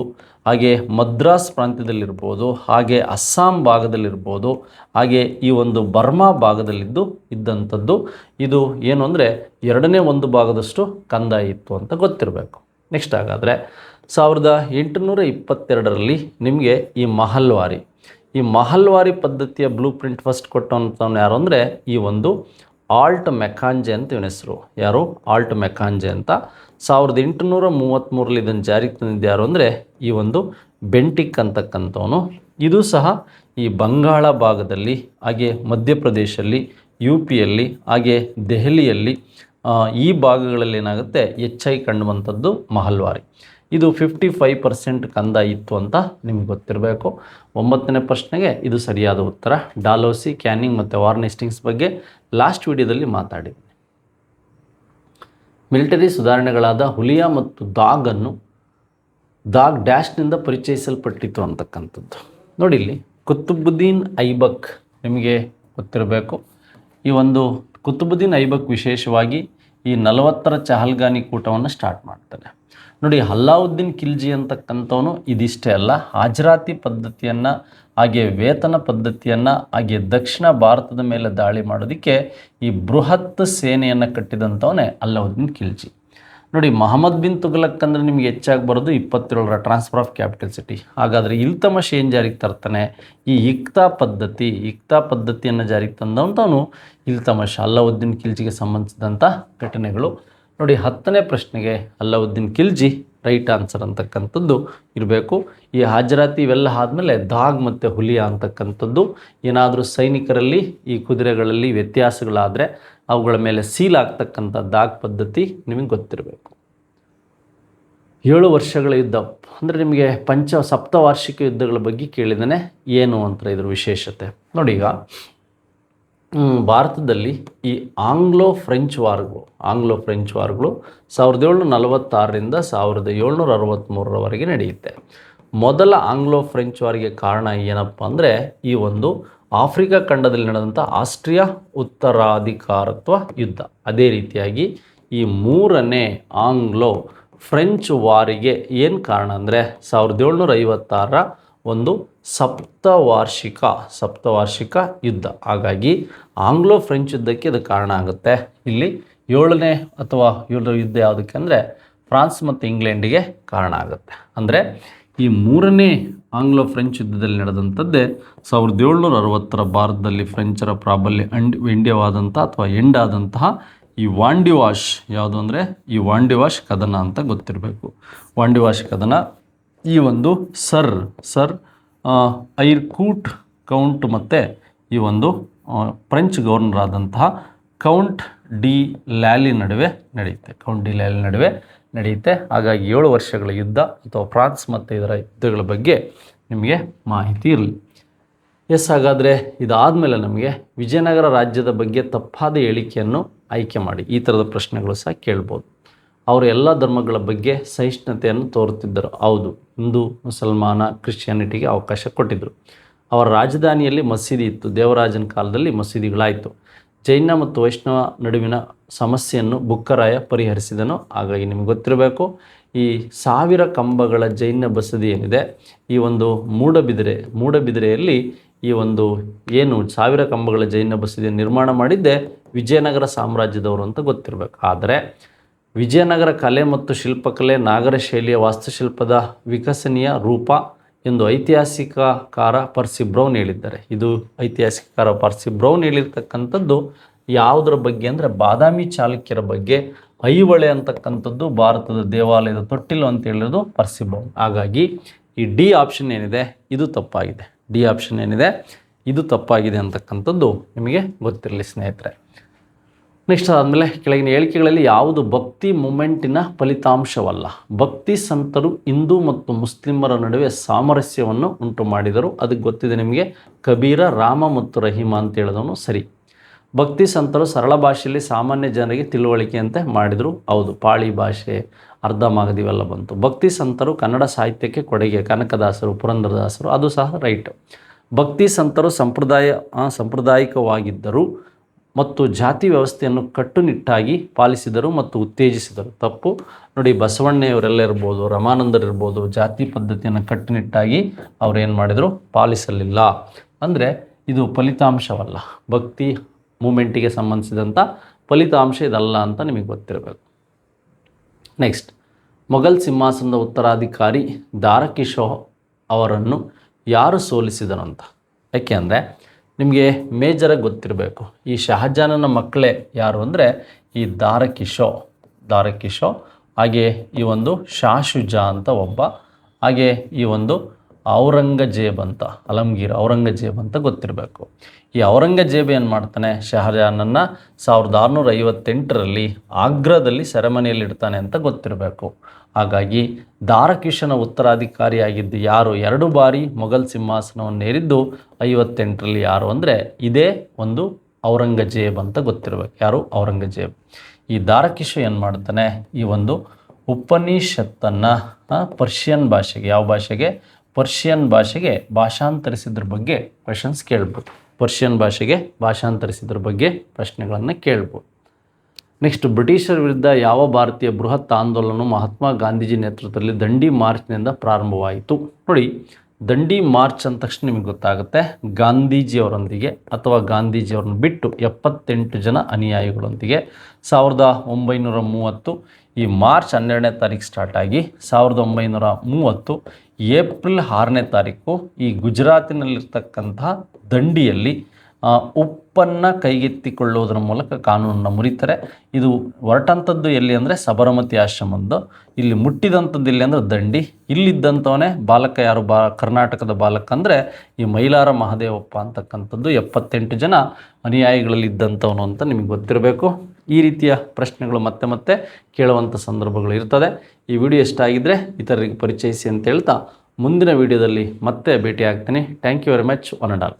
ಹಾಗೆ ಮದ್ರಾಸ್ ಪ್ರಾಂತ್ಯದಲ್ಲಿರ್ಬೋದು, ಹಾಗೆ ಅಸ್ಸಾಂ ಭಾಗದಲ್ಲಿರ್ಬೋದು, ಹಾಗೆ ಈ ಒಂದು ಬರ್ಮಾ ಇದ್ದಂಥದ್ದು. ಇದು ಏನು ಅಂದರೆ 1/2 ಕಂದಾಯ ಇತ್ತು ಅಂತ ಗೊತ್ತಿರಬೇಕು. ನೆಕ್ಸ್ಟ್ ಹಾಗಾದರೆ 1822ರಲ್ಲಿ ನಿಮಗೆ ಈ ಮಹಲ್ವಾರಿ ಪದ್ಧತಿಯ ಬ್ಲೂ ಪ್ರಿಂಟ್ ಫಸ್ಟ್ ಕೊಟ್ಟಂಥವ್ನು ಯಾರು ಅಂದರೆ ಈ ಒಂದು ಆಲ್ಟ್ ಮೆಕಾಂಜೆ ಅಂತ ಇವನ ಹೆಸರು. ಯಾರು? ಆಲ್ಟ್ ಮೆಕಾಂಜೆ ಅಂತ. 1833ರಲ್ಲಿ ಇದನ್ನು ಜಾರಿಗೆ ತಂದಿದ್ದು ಯಾರು ಅಂದರೆ ಈ ಒಂದು ಬೆಂಟಿಕ್ ಅಂತಕ್ಕಂಥವನು. ಇದು ಸಹ ಈ ಬಂಗಾಳ ಭಾಗದಲ್ಲಿ, ಹಾಗೆ ಮಧ್ಯಪ್ರದೇಶಲ್ಲಿ, UPಯಲ್ಲಿ, ಹಾಗೆ ದೆಹಲಿಯಲ್ಲಿ ಈ ಭಾಗಗಳಲ್ಲಿ ಏನಾಗುತ್ತೆ ಹೆಚ್ಚಾಗಿ ಕಂಡುಬಂಥದ್ದು ಮಹಲ್ವಾರಿ. ಇದು 55% ಕಂದಾಯ ಇತ್ತು ಅಂತ ನಿಮ್ಗೆ ಗೊತ್ತಿರಬೇಕು. 9ನೇ ಪ್ರಶ್ನೆಗೆ ಇದು ಸರಿಯಾದ ಉತ್ತರ. ಡಾಲೌಸಿ, ಕ್ಯಾನಿಂಗ್ ಮತ್ತು ವಾರ್ನ್ ಹೇಸ್ಟಿಂಗ್ಸ್ ಬಗ್ಗೆ ಲಾಸ್ಟ್ ವಿಡಿಯೋದಲ್ಲಿ ಮಾತಾಡಿದ್ದೀನಿ. ಮಿಲಿಟರಿ ಸುಧಾರಣೆಗಳಾದ ಹುಲಿಯಾ ಮತ್ತು ದಾಗ್ ಡ್ಯಾಶ್ನಿಂದ ಪರಿಚಯಿಸಲ್ಪಟ್ಟಿತ್ತು ಅಂತಕ್ಕಂಥದ್ದು. ನೋಡಿ, ಇಲ್ಲಿ ಕುತುಬುದ್ದೀನ್ ಐಬಕ್ ನಿಮಗೆ ಗೊತ್ತಿರಬೇಕು. ಈ ಒಂದು ಕುತುಬುದ್ದೀನ್ ಐಬಕ್ ವಿಶೇಷವಾಗಿ ಈ 40ರ ಚಹಲ್ಗಾನಿ ಕೂಟವನ್ನು ಸ್ಟಾರ್ಟ್ ಮಾಡ್ತಾನೆ. ನೋಡಿ, ಅಲ್ಲಾವುದ್ದೀನ್ ಖಿಲ್ಜಿ ಅಂತಕ್ಕಂಥವನು ಇದಿಷ್ಟೇ ಅಲ್ಲ, ಹಾಜರಾತಿ ಪದ್ಧತಿಯನ್ನು, ಹಾಗೆ ವೇತನ ಪದ್ಧತಿಯನ್ನು, ಹಾಗೆ ದಕ್ಷಿಣ ಭಾರತದ ಮೇಲೆ ದಾಳಿ ಮಾಡೋದಕ್ಕೆ ಈ ಬೃಹತ್ ಸೇನೆಯನ್ನು ಕಟ್ಟಿದಂಥವನೇ ಅಲ್ಲಾವುದ್ದೀನ್ ಖಿಲ್ಜಿ. ನೋಡಿ, ಮಹಮ್ಮದ್ ಬಿನ್ ತುಘಲಕ್ ಅಂದರೆ ನಿಮಗೆ ಹೆಚ್ಚಾಗಿ ಬರೋದು 27ರ ಟ್ರಾನ್ಸ್ಫರ್ ಆಫ್ ಕ್ಯಾಪಿಟಲ್ ಸಿಟಿ. ಹಾಗಾದರೆ ಇಲ್ತಮಷ್ ಏನು ಜಾರಿಗೆ ತರ್ತಾನೆ? ಈ ಇಕ್ತಾ ಪದ್ಧತಿಯನ್ನು ಜಾರಿಗೆ ತಂದಂಥವನು ಇಲ್ತಮಷ್. ಅಲ್ಲಾವುದ್ದೀನ್ ಖಿಲ್ಜಿಗೆ ಸಂಬಂಧಿಸಿದಂಥ ಘಟನೆಗಳು. ನೋಡಿ, 10ನೇ ಪ್ರಶ್ನೆಗೆ ಅಲ್ಲಾವುದ್ದೀನ್ ಖಿಲ್ಜಿ ರೈಟ್ ಆನ್ಸರ್ ಅಂತಕ್ಕಂಥದ್ದು ಇರಬೇಕು. ಈ ಹಾಜರಾತಿ ಇವೆಲ್ಲ ಆದಮೇಲೆ ದಾಗ್ ಮತ್ತು ಹುಲಿಯಾ ಅಂತಕ್ಕಂಥದ್ದು. ಏನಾದರೂ ಸೈನಿಕರಲ್ಲಿ ಈ ಕುದುರೆಗಳಲ್ಲಿ ವ್ಯತ್ಯಾಸಗಳಾದರೆ ಅವುಗಳ ಮೇಲೆ ಸೀಲ್ ಆಗ್ತಕ್ಕಂಥ ದಾಗ್ ಪದ್ಧತಿ ನಿಮಗೆ ಗೊತ್ತಿರಬೇಕು. 7 ವರ್ಷಗಳ ಯುದ್ಧ ಅಂದರೆ ನಿಮಗೆ ಸಪ್ತವಾರ್ಷಿಕ ಯುದ್ಧಗಳ ಬಗ್ಗೆ ಕೇಳಿದ್ದಾನೆ. ಏನು ಅಂತ ಇದ್ರ ವಿಶೇಷತೆ ನೋಡಿ. ಈಗ ಭಾರತದಲ್ಲಿ ಈ ಆಂಗ್ಲೋ ಫ್ರೆಂಚ್ ವಾರ್ಗಳು 1746ರಿಂದ 1763ರವರೆಗೆ ನಡೆಯುತ್ತೆ. ಮೊದಲ ಆಂಗ್ಲೋ ಫ್ರೆಂಚ್ ವಾರ್ಗೆ ಕಾರಣ ಏನಪ್ಪ ಅಂದರೆ ಈ ಒಂದು ಆಫ್ರಿಕಾ ಖಂಡದಲ್ಲಿ ನಡೆದಂಥ ಆಸ್ಟ್ರಿಯಾ ಉತ್ತರಾಧಿಕಾರತ್ವ ಯುದ್ಧ. ಅದೇ ರೀತಿಯಾಗಿ ಈ 3ನೇ ಆಂಗ್ಲೋ ಫ್ರೆಂಚ್ ವಾರಿಗೆ ಏನು ಕಾರಣ ಅಂದರೆ 1756ರ ಒಂದು ಸಪ್ತವಾರ್ಷಿಕ ಯುದ್ಧ. ಹಾಗಾಗಿ ಆಂಗ್ಲೋ ಫ್ರೆಂಚ್ ಯುದ್ಧಕ್ಕೆ ಇದು ಕಾರಣ ಆಗುತ್ತೆ. ಇಲ್ಲಿ 7ನೇ ಅಥವಾ 7ರ ಯುದ್ಧ ಯಾವುದಕ್ಕೆ ಅಂದರೆ ಫ್ರಾನ್ಸ್ ಮತ್ತು ಇಂಗ್ಲೆಂಡಿಗೆ ಕಾರಣ ಆಗುತ್ತೆ. ಅಂದರೆ ಈ 3ನೇ ಆಂಗ್ಲೋ ಫ್ರೆಂಚ್ ಯುದ್ಧದಲ್ಲಿ ನಡೆದಂಥದ್ದೇ 1760ರ ಭಾರತದಲ್ಲಿ ಫ್ರೆಂಚರ ಪ್ರಾಬಲ್ಯ ಎಂಡ್ಯವಾದಂಥ ಅಥವಾ ಎಂಡಾದಂತಹ ಈ ವಾಂಡಿವಾಶ್ ಯಾವುದು ಅಂದರೆ ಈ ವಾಂಡಿವಾಶ್ ಕದನ ಅಂತ ಗೊತ್ತಿರಬೇಕು. ವಾಂಡಿವಾಶ್ ಕದನ ಈ ಒಂದು ಸರ್ ಐರ್ಕೂಟ್ ಕೌಂಟ್ ಮತ್ತು ಈ ಒಂದು ಫ್ರೆಂಚ್ ಗವರ್ನರ್ ಆದಂತಹ ಕೌಂಟ್ ಡಿ ಲ್ಯಾಲಿ ನಡುವೆ ನಡೆಯುತ್ತೆ. ಹಾಗಾಗಿ 7 ವರ್ಷಗಳ ಯುದ್ಧ ಅಥವಾ ಫ್ರಾನ್ಸ್ ಮತ್ತು ಇದರ ಯುದ್ಧಗಳ ಬಗ್ಗೆ ನಿಮಗೆ ಮಾಹಿತಿ ಇರಲಿ. ಹಾಗಾದರೆ ಇದಾದಮೇಲೆ ನಮಗೆ ವಿಜಯನಗರ ರಾಜ್ಯದ ಬಗ್ಗೆ ತಪ್ಪಾದ ಹೇಳಿಕೆಯನ್ನು ಆಯ್ಕೆ ಮಾಡಿ. ಈ ಥರದ ಪ್ರಶ್ನೆಗಳು ಸಹ ಕೇಳ್ಬೋದು. ಅವರು ಎಲ್ಲ ಧರ್ಮಗಳ ಬಗ್ಗೆ ಸಹಿಷ್ಣುತೆಯನ್ನು ತೋರುತ್ತಿದ್ದರು. ಹೌದು, ಹಿಂದೂ, ಮುಸಲ್ಮಾನ, ಕ್ರಿಶ್ಚಿಯಾನಿಟಿಗೆ ಅವಕಾಶ ಕೊಟ್ಟಿದ್ದರು. ಅವರ ರಾಜಧಾನಿಯಲ್ಲಿ ಮಸೀದಿ ಇತ್ತು. ದೇವರಾಜನ ಕಾಲದಲ್ಲಿ ಮಸೀದಿಗಳಾಯಿತು. ಜೈನ ಮತ್ತು ವೈಷ್ಣವ ನಡುವಿನ ಸಮಸ್ಯೆಯನ್ನು ಬುಕ್ಕರಾಯ ಪರಿಹರಿಸಿದನು. ಹಾಗಾಗಿ ನಿಮ್ಗೆ ಗೊತ್ತಿರಬೇಕು, ಈ 1000 ಕಂಬಗಳ ಜೈನ ಬಸದಿ ಏನಿದೆ, ಈ ಒಂದು ಮೂಡಬಿದಿರೆಯಲ್ಲಿ ಈ ಒಂದು 1000 ಕಂಬಗಳ ಜೈನ ಬಸದಿಯನ್ನು ನಿರ್ಮಾಣ ಮಾಡಿದ್ದೆ ವಿಜಯನಗರ ಸಾಮ್ರಾಜ್ಯದವರು ಅಂತ ಗೊತ್ತಿರಬೇಕು. ಆದರೆ ವಿಜಯನಗರ ಕಲೆ ಮತ್ತು ಶಿಲ್ಪಕಲೆ ನಾಗರ ಶೈಲಿಯ ವಾಸ್ತುಶಿಲ್ಪದ ವಿಕಸನೀಯ ರೂಪ ಎಂದು ಐತಿಹಾಸಿಕಕಾರ ಪರ್ಸಿ ಬ್ರೌನ್ ಹೇಳಿದ್ದಾರೆ. ಇದು ಐತಿಹಾಸಿಕಕಾರ ಪರ್ಸಿ ಬ್ರೌನ್ ಹೇಳಿರ್ತಕ್ಕಂಥದ್ದು ಯಾವುದರ ಬಗ್ಗೆ ಅಂದರೆ ಬಾದಾಮಿ ಚಾಲುಕ್ಯರ ಬಗ್ಗೆ. ಐಹೊಳೆ ಅಂತಕ್ಕಂಥದ್ದು ಭಾರತದ ದೇವಾಲಯದ ತೊಟ್ಟಿಲು ಅಂತ ಹೇಳಿರೋದು ಪರ್ಸಿ ಬ್ರೌನ್. ಹಾಗಾಗಿ ಈ ಡಿ ಆಪ್ಷನ್ ಏನಿದೆ ಇದು ತಪ್ಪಾಗಿದೆ ಅಂತಕ್ಕಂಥದ್ದು ನಿಮಗೆ ಗೊತ್ತಿರಲಿ ಸ್ನೇಹಿತರೆ. ನೆಕ್ಸ್ಟ್ ಆದಮೇಲೆ ಕೆಳಗಿನ ಹೇಳಿಕೆಗಳಲ್ಲಿ ಯಾವುದು ಭಕ್ತಿ ಮೂಮೆಂಟಿನ ಫಲಿತಾಂಶವಲ್ಲ? ಭಕ್ತಿ ಸಂತರು ಹಿಂದೂ ಮತ್ತು ಮುಸ್ಲಿಮರ ನಡುವೆ ಸಾಮರಸ್ಯವನ್ನು ಉಂಟು ಮಾಡಿದರು. ಅದಕ್ಕೆ ಗೊತ್ತಿದೆ ನಿಮಗೆ, ಕಬೀರ, ರಾಮ ಮತ್ತು ರಹೀಮ ಅಂತ ಹೇಳಿದವನು ಸರಿ. ಭಕ್ತಿ ಸಂತರು ಸರಳ ಭಾಷೆಯಲ್ಲಿ ಸಾಮಾನ್ಯ ಜನರಿಗೆ ತಿಳುವಳಿಕೆಯಂತೆ ಮಾಡಿದರು. ಹೌದು, ಪಾಳಿ ಭಾಷೆ, ಅರ್ಧ ಮಾಗದಿ ಇವೆಲ್ಲ ಬಂತು. ಭಕ್ತಿ ಸಂತರು ಕನ್ನಡ ಸಾಹಿತ್ಯಕ್ಕೆ ಕೊಡುಗೆ, ಕನಕದಾಸರು, ಪುರಂದರದಾಸರು, ಅದು ಸಹ ರೈಟ್. ಭಕ್ತಿ ಸಂತರು ಸಾಂಪ್ರದಾಯಿಕವಾಗಿದ್ದರು ಮತ್ತು ಜಾತಿ ವ್ಯವಸ್ಥೆಯನ್ನು ಕಟ್ಟುನಿಟ್ಟಾಗಿ ಪಾಲಿಸಿದರು ಮತ್ತು ಉತ್ತೇಜಿಸಿದರು. ತಪ್ಪು ನೋಡಿ, ಬಸವಣ್ಣಯವರೆಲ್ಲ ಇರ್ಬೋದು, ರಮಾನಂದರಿರ್ಬೋದು, ಜಾತಿ ಪದ್ಧತಿಯನ್ನು ಕಟ್ಟುನಿಟ್ಟಾಗಿ ಅವ್ರು ಏನು ಮಾಡಿದರು, ಪಾಲಿಸಲಿಲ್ಲ. ಅಂದರೆ ಇದು ಫಲಿತಾಂಶವಲ್ಲ, ಭಕ್ತಿ ಮೂಮೆಂಟಿಗೆ ಸಂಬಂಧಿಸಿದಂಥ ಫಲಿತಾಂಶ ಇದಲ್ಲ ಅಂತ ನಿಮಗೆ ಗೊತ್ತಿರಬೇಕು. ನೆಕ್ಸ್ಟ್, ಮೊಘಲ್ ಸಿಂಹಾಸನದ ಉತ್ತರಾಧಿಕಾರಿ ದಾರಕಿಶೋ ಅವರನ್ನು ಯಾರು ಸೋಲಿಸಿದನು ಅಂತ. ಯಾಕೆ ಅಂದರೆ ನಿಮಗೆ ಮೇಜರಾಗಿ ಗೊತ್ತಿರಬೇಕು, ಈ ಶಹಜಾನನ ಮಕ್ಕಳೇ ಯಾರು ಅಂದರೆ ಈ ದಾರಕಿಶೋ, ಹಾಗೆ ಈ ಒಂದು ಶಾ ಅಂತ ಒಬ್ಬ, ಹಾಗೆ ಈ ಒಂದು ಔರಂಗಜೇಬ್ ಅಂತ, ಔರಂಗಜೇಬ್ ಅಂತ ಗೊತ್ತಿರಬೇಕು. ಈ ಔರಂಗಜೇಬ್ ಏನು ಮಾಡ್ತಾನೆ, ಶಹಜಾನನ್ನ 1658ರಲ್ಲಿ ಆಗ್ರಾದಲ್ಲಿ ಸೆರೆಮನೆಯಲ್ಲಿ ಇಡ್ತಾನೆ ಅಂತ ಗೊತ್ತಿರಬೇಕು. ಹಾಗಾಗಿ ದಾರಕಿಶನ ಉತ್ತರಾಧಿಕಾರಿಯಾಗಿದ್ದು ಯಾರು, 2 ಬಾರಿ ಮೊಘಲ್ ಸಿಂಹಾಸನವನ್ನು ಏರಿದ್ದು 58ರಲ್ಲಿ ಯಾರು ಅಂದರೆ ಇದೇ ಒಂದು ಔರಂಗಜೇಬ್ ಅಂತ ಗೊತ್ತಿರಬೇಕು. ಯಾರು, ಔರಂಗಜೇಬ್. ಈ ದಾರಕಿಶ ಏನು ಮಾಡ್ತಾನೆ, ಈ ಒಂದು ಉಪನಿಷತ್ತನ್ನು ಪರ್ಷಿಯನ್ ಭಾಷೆಗೆ, ಯಾವ ಭಾಷೆಗೆ, ಪರ್ಷಿಯನ್ ಭಾಷೆಗೆ ಭಾಷಾಂತರಿಸಿದ್ರ ಬಗ್ಗೆ ಕ್ವೆಶನ್ಸ್ ಕೇಳ್ಬೋದು. ಪರ್ಷಿಯನ್ ಭಾಷೆಗೆ ಭಾಷಾಂತರಿಸಿದ್ರ ಬಗ್ಗೆ ಪ್ರಶ್ನೆಗಳನ್ನು ಕೇಳ್ಬೋದು. ನೆಕ್ಸ್ಟ್, ಬ್ರಿಟಿಷರ ವಿರುದ್ಧ ಯಾವ ಭಾರತೀಯ ಬೃಹತ್ ಆಂದೋಲನ ಮಹಾತ್ಮ ಗಾಂಧೀಜಿ ನೇತೃತ್ವದಲ್ಲಿ ದಂಡಿ ಮಾರ್ಚ್ನಿಂದ ಪ್ರಾರಂಭವಾಯಿತು? ನೋಡಿ, ದಂಡಿ ಮಾರ್ಚ್ ಅಂದ ತಕ್ಷಣ ನಿಮಗೆ ಗೊತ್ತಾಗುತ್ತೆ, ಗಾಂಧೀಜಿಯವರೊಂದಿಗೆ ಅಥವಾ ಗಾಂಧೀಜಿಯವ್ರನ್ನ ಬಿಟ್ಟು 78 ಜನ ಅನುಯಾಯಿಗಳೊಂದಿಗೆ 1930 ಈ ಮಾರ್ಚ್ 12ನೇ ತಾರೀಕು ಸ್ಟಾರ್ಟ್ ಆಗಿ 1930 ಏಪ್ರಿಲ್ 6ನೇ ತಾರೀಕು ಈ ಗುಜರಾತಿನಲ್ಲಿರ್ತಕ್ಕಂತಹ ದಂಡಿಯಲ್ಲಿ ಉಪ್ಪನ್ನು ಕೈಗೆತ್ತಿಕೊಳ್ಳುವುದರ ಮೂಲಕ ಕಾನೂನನ್ನು ಮುರಿತಾರೆ. ಇದು ಹೊರಟಂಥದ್ದು ಎಲ್ಲಿ ಅಂದರೆ ಸಬರಮತಿ ಆಶ್ರಮದ್ದು. ಇಲ್ಲಿ ಮುಟ್ಟಿದಂಥದ್ದು ಎಲ್ಲಿ ಅಂದರೆ ದಂಡಿ. ಇಲ್ಲಿದ್ದಂಥವನೇ ಬಾಲಕ ಯಾರು, ಕರ್ನಾಟಕದ ಬಾಲಕ ಅಂದರೆ ಈ ಮೈಲಾರ ಮಹದೇವಪ್ಪ ಅಂತಕ್ಕಂಥದ್ದು 78 ಜನ ಅನುಯಾಯಿಗಳಲ್ಲಿ ಇದ್ದಂಥವನು ಅಂತ ನಿಮಗೆ ಗೊತ್ತಿರಬೇಕು. ಈ ರೀತಿಯ ಪ್ರಶ್ನೆಗಳು ಮತ್ತೆ ಕೇಳುವಂಥ ಸಂದರ್ಭಗಳು ಇರ್ತದೆ. ಈ ವಿಡಿಯೋ ಇಷ್ಟ ಆಗಿದ್ದರೆ ಇತರರಿಗೆ ಪರಿಚಯಿಸಿ ಅಂತ ಹೇಳ್ತಾ ಮುಂದಿನ ವಿಡಿಯೋದಲ್ಲಿ ಮತ್ತೆ ಭೇಟಿ ಆಗ್ತೀನಿ. Thank you very much. One and all.